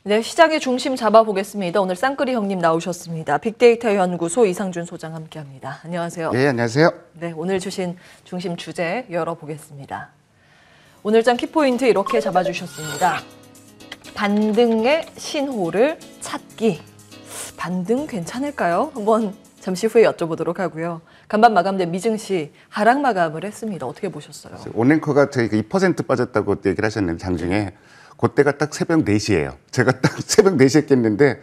네, 시장의 중심 잡아보겠습니다. 오늘 쌍끌이 형님 나오셨습니다. 빅데이터 연구소 이상준 소장 함께합니다. 안녕하세요. 네, 안녕하세요. 네, 오늘 주신 중심 주제 열어보겠습니다. 오늘장 키포인트 이렇게 잡아주셨습니다. 반등의 신호를 찾기. 반등 괜찮을까요? 한번 잠시 후에 여쭤보도록 하고요. 간밤 마감된 미증시 하락 마감을 했습니다. 어떻게 보셨어요? 온앵커가 저희가 2% 빠졌다고 얘기를 하셨는데 장중에 그때가 딱 새벽 4시예요. 제가 딱 새벽 4시에 깼는데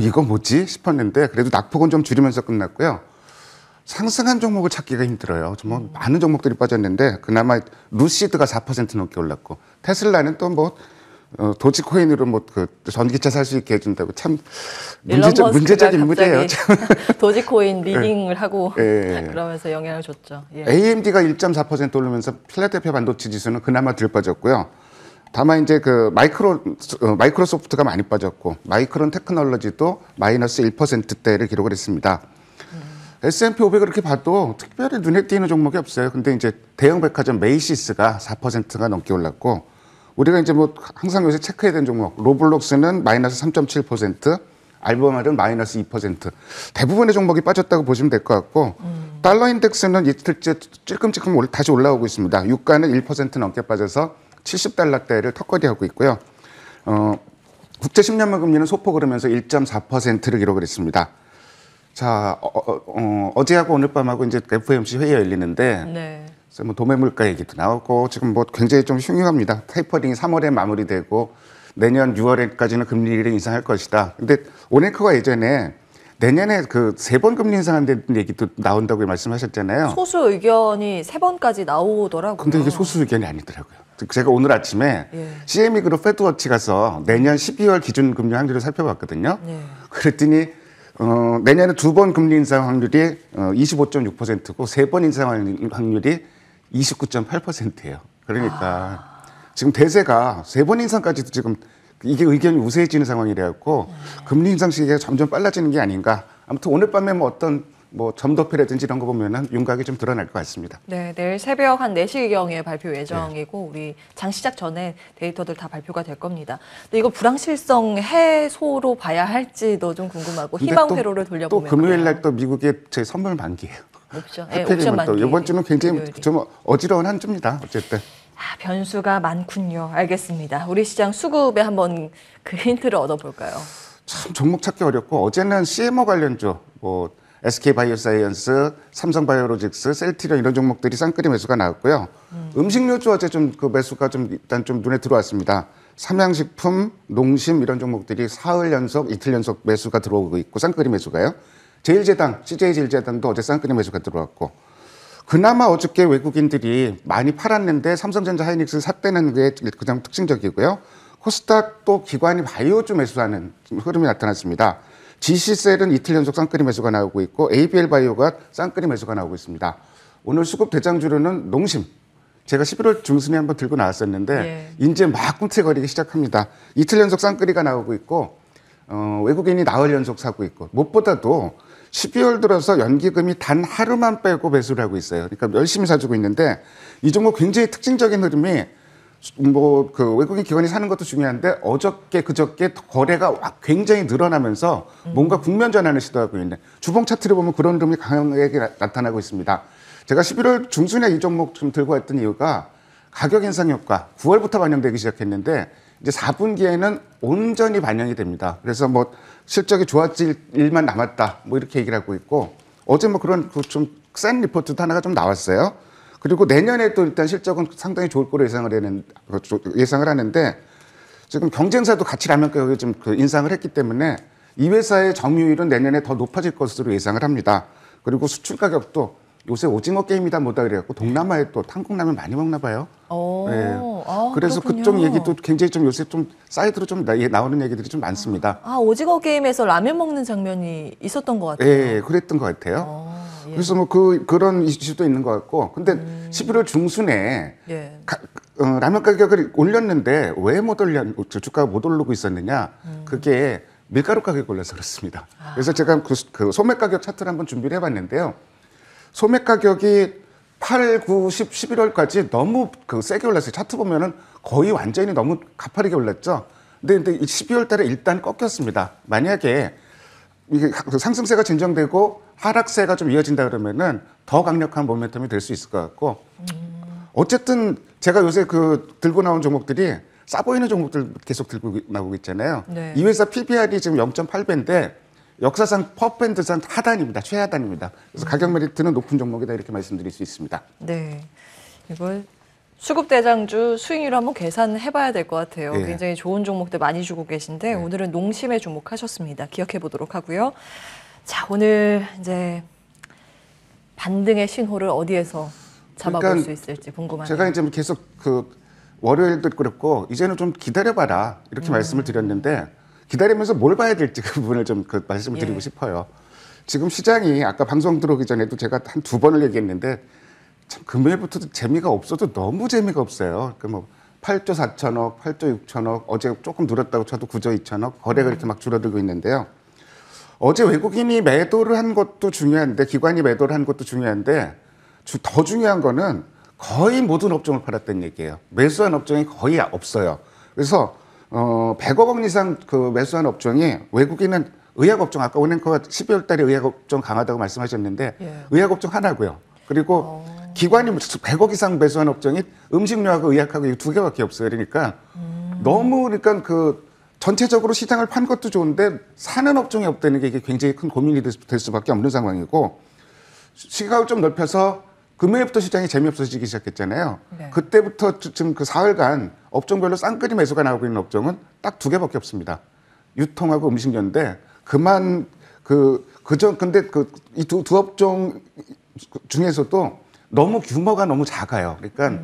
이거 뭐지 싶었는데 그래도 낙폭은 좀 줄이면서 끝났고요. 상승한 종목을 찾기가 힘들어요. 정말 많은 종목들이 빠졌는데 그나마 루시드가 4% 넘게 올랐고 테슬라는 또 뭐 도지코인으로 뭐 그 전기차 살 수 있게 해준다고 참 문제적 인물이에요. 도지코인 리딩을 하고 그러면서 영향을 줬죠. 예. AMD가 1.4% 오르면서 필라델피아 반도체 지수는 그나마 덜 빠졌고요. 다만 이제 그 마이크로소프트가 많이 빠졌고 마이크론 테크놀로지도 마이너스 1%대를 기록을 했습니다. S&P 500을 이렇게 봐도 특별히 눈에 띄는 종목이 없어요. 근데 이제 대형 백화점 메이시스가 4%가 넘게 올랐고 우리가 이제 뭐 항상 요새 체크해야 되는 종목 로블록스는 마이너스 3.7%, 알버말은 마이너스 2%. 대부분의 종목이 빠졌다고 보시면 될 것 같고 달러 인덱스는 이틀째 찔끔찔끔 다시 올라오고 있습니다. 유가는 1% 넘게 빠져서 70달러대를 턱걸이하고 있고요. 국제 10년물 금리는 소폭 오르면서 1.4%를 기록을 했습니다. 자, 어제하고 오늘 밤하고 이제 FOMC 회의가 열리는데 네. 그래서 뭐 도매 물가 얘기도 나오고 지금 뭐 굉장히 좀 흉흉합니다. 테이퍼링이 3월에 마무리되고 내년 6월에까지는 금리를 인상할 것이다. 근데 온앵커가 예전에 내년에 그 3번 금리 인상한다는 얘기도 나온다고 말씀하셨잖아요. 소수 의견이 3번까지 나오더라고요. 근데 이게 소수 의견이 아니더라고요. 제가 오늘 아침에 CME 그룹 패드워치 가서 내년 12월 기준 금리 확률을 살펴봤거든요. 그랬더니 내년에 2번 금리 인상 확률이 25.6%고 3번 인상 확률이 29.8%예요. 그러니까 지금 대세가 3번 인상까지도 지금 이게 의견이 우세해지는 상황이라고 금리 인상 시기가 점점 빨라지는 게 아닌가. 아무튼 오늘 밤에 뭐 어떤 뭐 점도표라든지 이런 거 보면은 윤곽이 좀 드러날 것 같습니다. 네, 내일 새벽 한 4시경에 발표 예정이고 우리 장 시작 전에 데이터들 다 발표가 될 겁니다. 근데 이거 불확실성 해소로 봐야 할지도 좀 궁금하고 희망 회로를 돌려보면 또 금요일 날 또 미국의 제 선물 만기예요. 옵션, 옵션 만기. 이번 주는 굉장히 좀 어지러운 한 주입니다. 어쨌든. 변수가 많군요. 알겠습니다. 우리 시장 수급에 한번 그 힌트를 얻어볼까요? 참 종목 찾기 어렵고 어제는 CMO 관련주 뭐 SK바이오사이언스, 삼성바이오로직스, 셀트리온 이런 종목들이 쌍끌이 매수가 나왔고요. 음식료주 어제 좀 그 매수가 좀 일단 좀 눈에 들어왔습니다. 삼양식품, 농심 이런 종목들이 사흘 연속, 이틀 연속 매수가 들어오고 있고 쌍끌이 매수가요. 제일제당, CJ제일제당도 어제 쌍끌이 매수가 들어왔고 그나마 어저께 외국인들이 많이 팔았는데 삼성전자 하이닉스 샀다는 게 가장 특징적이고요. 코스닥도 기관이 바이오주 매수하는 흐름이 나타났습니다. GC셀은 이틀 연속 쌍끌이 매수가 나오고 있고 ABL 바이오가 쌍끌이 매수가 나오고 있습니다. 오늘 수급 대장주로는 농심. 제가 11월 중순에 한번 들고 나왔었는데 이제 막 꿈틀거리기 시작합니다. 이틀 연속 쌍끌이가 나오고 있고 외국인이 나흘 연속 사고 있고 무엇보다도 12월 들어서 연기금이 단 하루만 빼고 매수를 하고 있어요. 그러니까 열심히 사주고 있는데 이 종목 굉장히 특징적인 흐름이 뭐 그 외국인 기관이 사는 것도 중요한데 어저께 그저께 거래가 굉장히 늘어나면서 뭔가 국면 전환을 시도하고 있는 주봉 차트를 보면 그런 흐름이 강하게 나타나고 있습니다. 제가 11월 중순에 이 종목 좀 들고 왔던 이유가 가격 인상 효과 9월부터 반영되기 시작했는데 이제 4분기에는 온전히 반영이 됩니다. 그래서 뭐 실적이 좋아질 일만 남았다 뭐 이렇게 얘기를 하고 있고 어제 뭐 그런 좀 센 리포트도 하나가 좀 나왔어요. 그리고 내년에 또 일단 실적은 상당히 좋을 거로 예상을 하는데 지금 경쟁사도 같이 라면 가격을 좀 인상을 했기 때문에 이 회사의 점유율은 내년에 더 높아질 것으로 예상을 합니다. 그리고 수출 가격도 요새 오징어 게임이다 뭐다 그래갖고 동남아에 또 한국라면 많이 먹나 봐요. 네. 그래서 그렇군요. 그쪽 얘기도 굉장히 좀 요새 좀 사이드로 좀 나오는 얘기들이 좀 많습니다. 오징어 게임에서 라면 먹는 장면이 있었던 것 같아요. 네, 그랬던 것 같아요. 그래서 뭐 그런 이슈도 있는 것 같고, 근데 11월 중순에 라면 가격을 올렸는데 왜 못 주가가 못 오르고 있었느냐? 그게 밀가루 가격이 올라서 그렇습니다. 그래서 제가 그 소매 가격 차트를 한번 준비를 해봤는데요. 소매 가격이 8, 9, 10, 11월까지 너무 세게 올랐어요. 차트 보면은 거의 완전히 너무 가파르게 올랐죠. 근데 이 12월 달에 일단 꺾였습니다. 만약에 이게 상승세가 진정되고 하락세가 좀 이어진다 그러면은 더 강력한 모멘텀이 될 수 있을 것 같고 어쨌든 제가 요새 들고 나온 종목들이 싸 보이는 종목들 계속 들고 나오고 있잖아요. 네. 이 회사 PBR이 지금 0.8배인데 역사상 퍼밴드상 하단입니다. 최하단입니다. 그래서 가격 메리트는 높은 종목이다 이렇게 말씀드릴 수 있습니다. 네, 이걸 수급 대장주 수익률 한번 계산해봐야 될 것 같아요. 예. 굉장히 좋은 종목들 많이 주고 계신데 오늘은 농심에 주목하셨습니다. 기억해 보도록 하고요. 자, 오늘 이제 반등의 신호를 어디에서 잡아볼 그러니까 수 있을지 궁금하네요. 제가 이제 계속 월요일도 그렇고 이제는 좀 기다려봐라 이렇게 말씀을 드렸는데 기다리면서 뭘 봐야 될지 그 부분을 좀 말씀을 드리고 싶어요. 지금 시장이 아까 방송 들어오기 전에도 제가 한 2번을 얘기했는데 참 금요일부터도 재미가 없어도 너무 재미가 없어요. 그러니까 뭐 8조 4천억, 8조 6천억, 어제 조금 늘었다고 쳐도 9조 2천억 거래가 이렇게 막 줄어들고 있는데요. 어제 외국인이 매도를 한 것도 중요한데 기관이 매도를 한 것도 중요한데 더 중요한 거는 거의 모든 업종을 팔았다는 얘기예요. 매수한 업종이 거의 없어요. 그래서 100억 원 이상 매수한 업종이 외국인은 의약업종 아까 오냉커가 12월 달에 의약업종 강하다고 말씀하셨는데 예. 의약업종 하나고요. 그리고 기관이 100억 이상 매수한 업종이 음식료하고 의약하고 이 2개밖에 없어요. 그러니까 너무 그러니까 전체적으로 시장을 판 것도 좋은데 사는 업종이 없다는 게 이게 굉장히 큰 고민이 될 수밖에 없는 상황이고 시각을 좀 넓혀서 금요일부터 시장이 재미없어지기 시작했잖아요. 네. 그때부터 지금 사흘간 업종별로 쌍끌이 매수가 나오고 있는 업종은 딱 2개밖에 없습니다. 유통하고 음식료인데 근데 이 두 업종 중에서도 너무 규모가 너무 작아요. 그러니까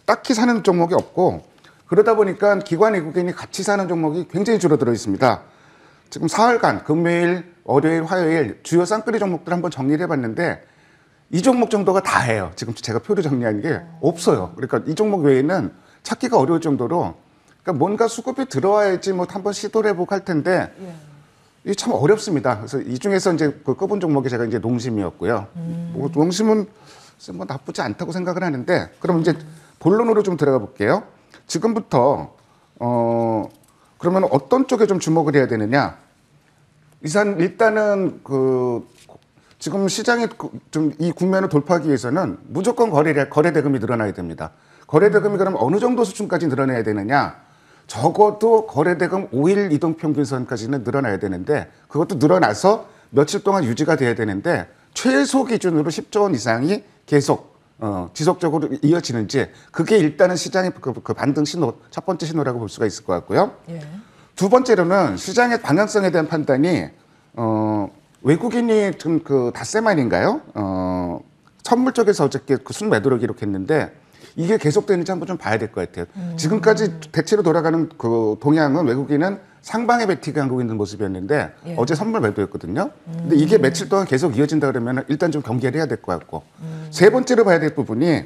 딱히 사는 종목이 없고 그러다 보니까 기관 외국인이 같이 사는 종목이 굉장히 줄어들어 있습니다. 지금 사흘간 금요일, 월요일, 화요일 주요 쌍끌이 종목들 한번 정리를 해봤는데 이 종목 정도가 다예요. 지금 제가 표를 정리한 게 없어요. 그러니까 이 종목 외에는 찾기가 어려울 정도로 그러니까 뭔가 수급이 들어와야지 뭐 한번 시도를 해보고 할 텐데 이게 참 어렵습니다. 그래서 이 중에서 이제 꼽은 종목이 제가 이제 농심이었고요. 뭐 농심은 뭐 나쁘지 않다고 생각을 하는데 그럼 이제 본론으로 좀 들어가 볼게요. 지금부터 그러면 어떤 쪽에 좀 주목을 해야 되느냐? 일단은 지금 시장이 좀 이 국면을 돌파하기 위해서는 무조건 거래 대금이 늘어나야 됩니다. 거래 대금이 그럼 어느 정도 수준까지 늘어나야 되느냐? 적어도 거래 대금 5일 이동 평균선까지는 늘어나야 되는데 그것도 늘어나서 며칠 동안 유지가 돼야 되는데 최소 기준으로 10조 원 이상이 계속 지속적으로 이어지는지 그게 일단은 시장의 반등 신호 첫 번째 신호라고 볼 수가 있을 것 같고요. 예. 두 번째로는 시장의 방향성에 대한 판단이 외국인이 지금 닷새만인가요? 선물 쪽에서 어저께 순매도를 기록했는데 이게 계속되는지 한번 좀 봐야 될 것 같아요. 지금까지 대체로 돌아가는 동향은 외국인은 상방에 베팅을 하고 있는 모습이었는데 예. 어제 선물 매도였거든요. 근데 이게 며칠 동안 계속 이어진다 그러면 일단 좀 경계를 해야 될 것 같고 세 번째로 봐야 될 부분이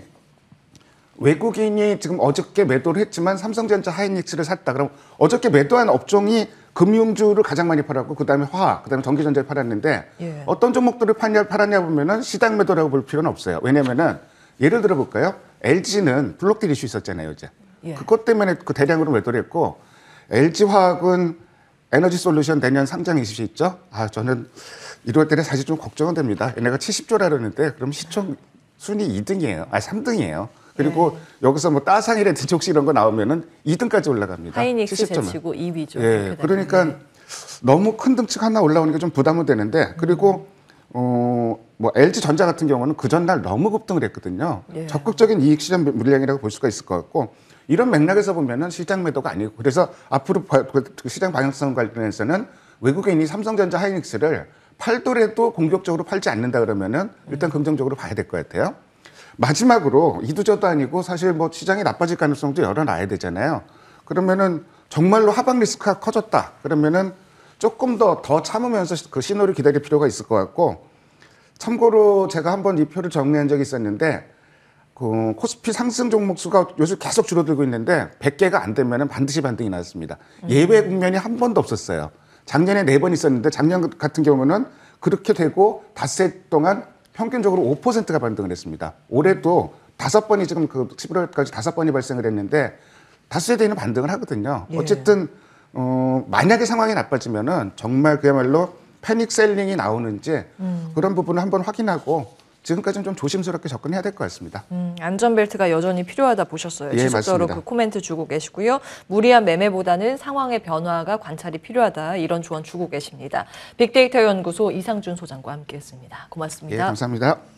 외국인이 지금 어저께 매도를 했지만 삼성전자 하이닉스를 샀다. 그럼 어저께 매도한 업종이 금융주를 가장 많이 팔았고 그다음에 화학, 그다음에 전기전자를 팔았는데 예. 어떤 종목들을 팔았냐 보면은 시장 매도라고 볼 필요는 없어요. 왜냐면은 예를 들어 볼까요? LG는 블록딜 이슈 있었잖아요, 어제. 예. 그것 때문에 대량으로 매도를 했고 LG화학은 에너지솔루션 내년 상장 이슈 있죠? 저는 이럴 때는 사실 좀 걱정은 됩니다. 얘네가 70조라 그러는데 그럼 시총 순위 2등이에요. 3등이에요. 그리고 여기서 뭐 따상이라든지 혹시 이런 거 나오면은 2등까지 올라갑니다. 하이닉스 70조면. 제치고 2위죠. 예, 그러니까 너무 큰 등치가 하나 올라오는 게 좀 부담은 되는데 그리고 뭐 LG 전자 같은 경우는 그 전날 너무 급등을 했거든요. 예. 적극적인 이익 시장 물량이라고 볼 수가 있을 것 같고 이런 맥락에서 보면은 시장 매도가 아니고 그래서 앞으로 시장 방향성 관련해서는 외국인이 삼성전자 하이닉스를 팔더라도 공격적으로 팔지 않는다 그러면은 일단 긍정적으로 봐야 될 것 같아요. 마지막으로 이두저도 아니고 사실 뭐 시장이 나빠질 가능성도 열어놔야 되잖아요. 그러면은 정말로 하방 리스크가 커졌다. 그러면은 조금 더 참으면서 그 신호를 기다릴 필요가 있을 것 같고 참고로 제가 한번 이 표를 정리한 적이 있었는데 코스피 상승 종목 수가 요즘 계속 줄어들고 있는데 100개가 안 되면은 반드시 반등이 나왔습니다. 예외 국면이 한 번도 없었어요. 작년에 4번 있었는데 작년 같은 경우는 그렇게 되고 닷새 동안 평균적으로 5%가 반등을 했습니다. 올해도 5번이 지금 11월까지 5번이 발생을 했는데 닷새 되는 반등을 하거든요. 예. 어쨌든 만약에 상황이 나빠지면은 정말 그야말로 패닉 셀링이 나오는지 그런 부분을 한번 확인하고 지금까지는 좀 조심스럽게 접근해야 될 것 같습니다. 안전벨트가 여전히 필요하다 보셨어요. 예, 지속적으로 맞습니다. 그 코멘트 주고 계시고요. 무리한 매매보다는 상황의 변화가 관찰이 필요하다. 이런 조언 주고 계십니다. 빅데이터 연구소 이상준 소장과 함께했습니다. 예, 고맙습니다. 감사합니다.